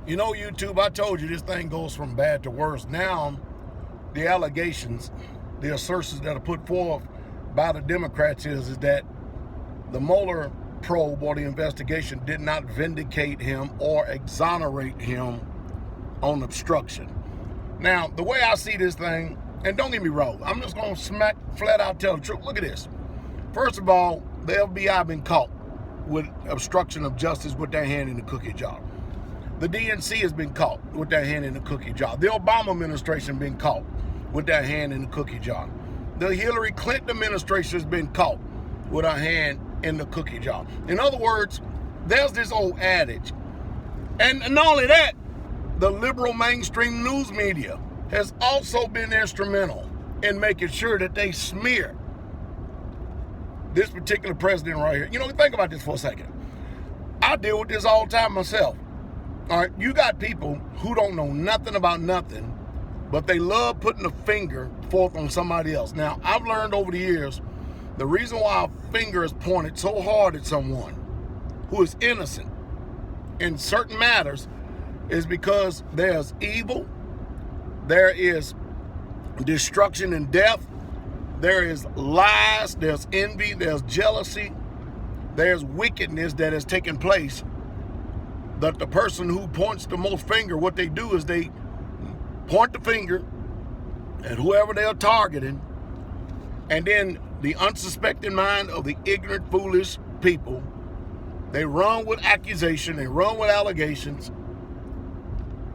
You know, YouTube, I told you this thing goes from bad to worse. Now, the allegations, the assertions that are put forth by the Democrats is that the Mueller probe or the investigation did not vindicate him or exonerate him on obstruction. Now, the way I see this thing, and don't get me wrong, I'm just going to flat out tell the truth. Look at this. First of all, the FBI been caught with obstruction of justice with their hand in the cookie jar. The DNC has been caught with their hand in the cookie jar. The Obama administration been caught with their hand in the cookie jar. The Hillary Clinton administration has been caught with her hand in the cookie jar. In other words, there's this old adage. And not only that, the liberal mainstream news media has also been instrumental in making sure that they smear this particular president right here. You know, think about this for a second. I deal with this all the time myself. All right, you got people who don't know nothing about nothing, but they love putting a finger forth on somebody else. Now, I've learned over the years, the reason why a finger is pointed so hard at someone who is innocent in certain matters is because there's evil, there is destruction and death, there is lies, there's envy, there's jealousy, there's wickedness that has taken place. That the person who points the most finger, what they do is they point the finger at whoever they're targeting, and then the unsuspecting mind of the ignorant, foolish people, they run with accusation, they run with allegations.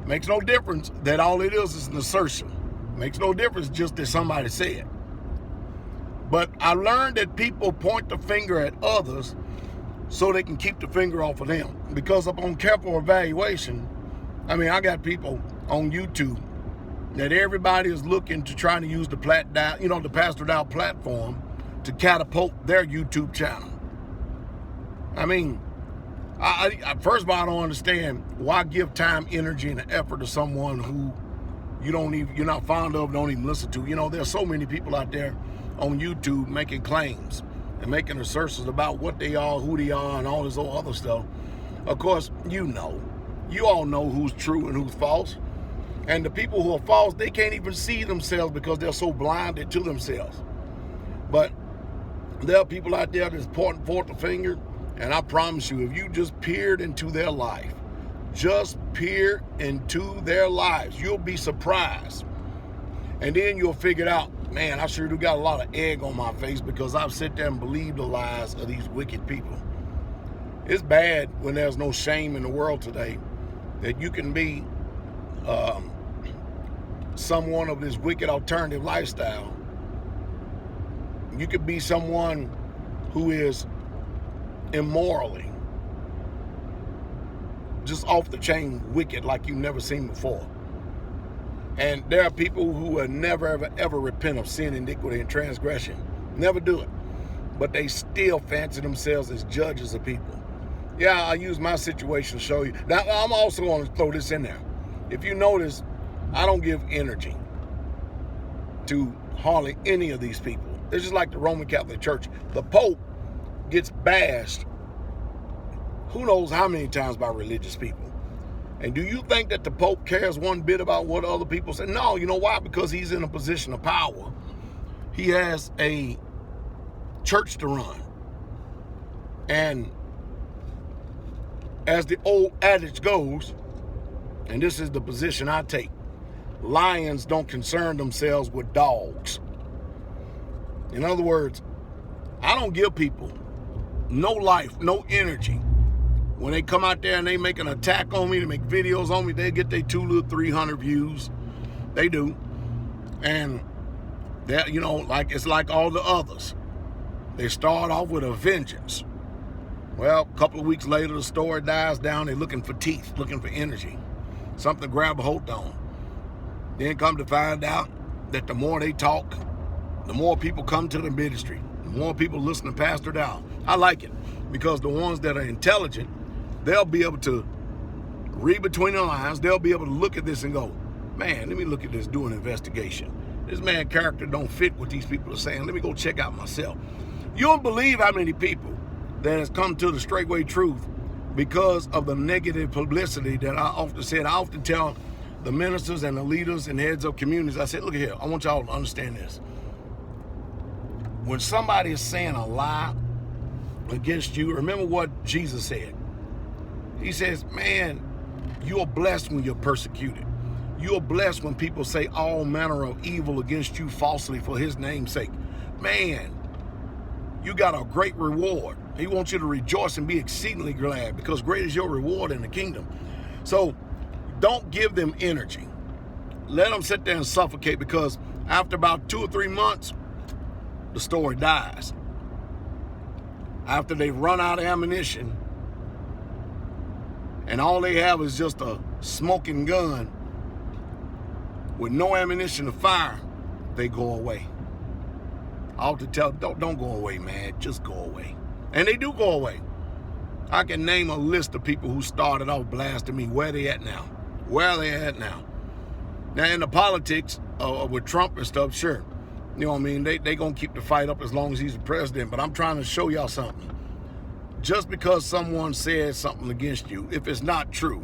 Makes no difference that all it is an assertion. Makes no difference just that somebody said. But I learned that people point the finger at others so they can keep the finger off of them. Because upon careful evaluation, I mean, I got people on YouTube that everybody is looking to try to use the PastorDowell platform to catapult their YouTube channel. I mean, I first of all, I don't understand why give time, energy, and effort to someone who you're not fond of, don't even listen to. You know, there's so many people out there on YouTube making claims and making assertions about what they are, who they are, and all this other stuff. Of course, you all know who's true and who's false. And the people who are false, they can't even see themselves because they're so blinded to themselves. But there are people out there that's pointing forth the finger, and I promise you, if you just peered into their life, you'll be surprised. And then you'll figure it out, man, I sure do got a lot of egg on my face because I've sit there and believed the lies of these wicked people. It's bad when there's no shame in the world today that you can be someone of this wicked alternative lifestyle. You could be someone who is immorally just off the chain wicked like you've never seen before. And there are people who will never, ever repent of sin, iniquity, and transgression. Never do it. But they still fancy themselves as judges of people. Yeah, I use my situation to show you. Now, I'm also going to throw this in there. If you notice, I don't give energy to hardly any of these people. It's just like the Roman Catholic Church. The Pope gets bashed who knows how many times by religious people. And do you think that the Pope cares one bit about what other people say? No, you know why? Because he's in a position of power. He has a church to run. And as the old adage goes, and this is the position I take, lions don't concern themselves with dogs. In other words, I don't give people no life, no energy. When they come out there and they make an attack on me, they make videos on me, they get their 200-300 views. They do. And that, you know, like it's like all the others. They start off with a vengeance. Well, a couple of weeks later, the story dies down. They're looking for teeth, looking for energy, something to grab a hold on. Then come to find out that the more they talk, the more people come to the ministry, the more people listen to Pastor Dowell. I like it because the ones that are intelligent, they'll be able to read between the lines. They'll be able to look at this and go, man, let me look at this, do an investigation. This man's character don't fit what these people are saying. Let me go check out myself. You don't believe how many people that has come to the straightway truth because of the negative publicity that I often said. I often tell the ministers and the leaders and heads of communities, I said, look here, I want y'all to understand this. When somebody is saying a lie against you, remember what Jesus said. He says, man, you are blessed when you're persecuted. You are blessed when people say all manner of evil against you falsely for his name's sake. Man, you got a great reward. He wants you to rejoice and be exceedingly glad, because great is your reward in the kingdom. So don't give them energy. Let them sit there and suffocate, because after about 2 or 3 months, the story dies. After they've run out of ammunition and all they have is just a smoking gun with no ammunition to fire, they go away. I ought to tell, don't go away, man. Just go away. And they do go away. I can name a list of people who started off blasting me. Where they at now? Where are they at now? Now, in the politics with Trump and stuff, sure. You know what I mean? They going to keep the fight up as long as he's the president. But I'm trying to show y'all something. Just because someone says something against you, if it's not true,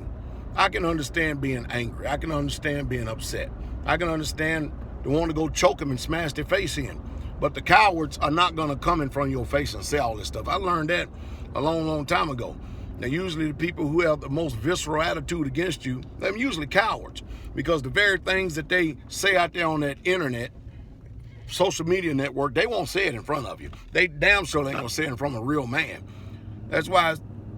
I can understand being angry. I can understand being upset. I can understand the want to go choke them and smash their face in. But the cowards are not going to come in front of your face and say all this stuff. I learned that a long, long time ago. Now, usually the people who have the most visceral attitude against you, they're usually cowards, because the very things that they say out there on that internet, social media network, they won't say it in front of you. They damn sure ain't going to say it in front of a real man. That's why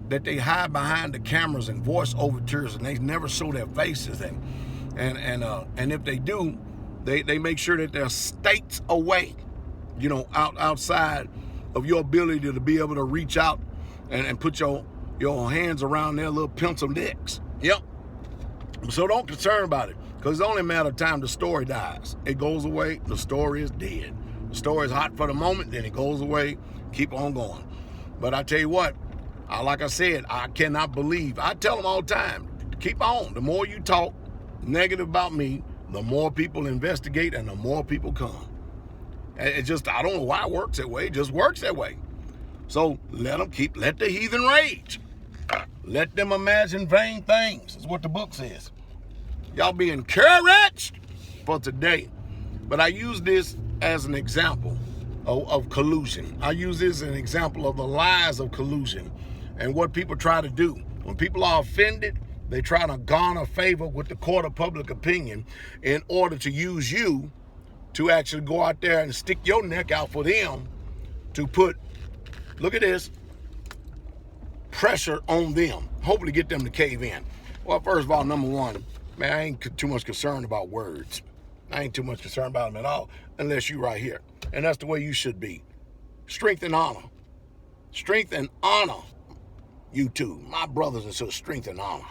that they hide behind the cameras and voice overtures, and they never show their faces. And if they do, they make sure that they're states away, you know, outside of your ability to be able to reach out and put your hands around their little pencil necks. Yep. So don't concern about it, because it's only a matter of time. The story dies. It goes away. The story is dead. The story is hot for the moment, then it goes away. Keep on going. But I tell you what, like I said, I cannot believe. I tell them all the time, keep on. The more you talk negative about me, the more people investigate and the more people come. It just, I don't know why it works that way. It just works that way. So let the heathen rage. Let them imagine vain things, is what the book says. Y'all be encouraged for today. But I use this as an example of collusion. I use this as an example of the lies of collusion and what people try to do. When people are offended, they try to garner favor with the court of public opinion in order to use you to actually go out there and stick your neck out for them to put, look at this, pressure on them, hopefully get them to cave in. Well, first of all, number one, man, I ain't too much concerned about words. I ain't too much concerned about them at all, unless you right here. And that's the way you should be. Strength and honor. Strength and honor, you two, my brothers and sisters, strength and honor.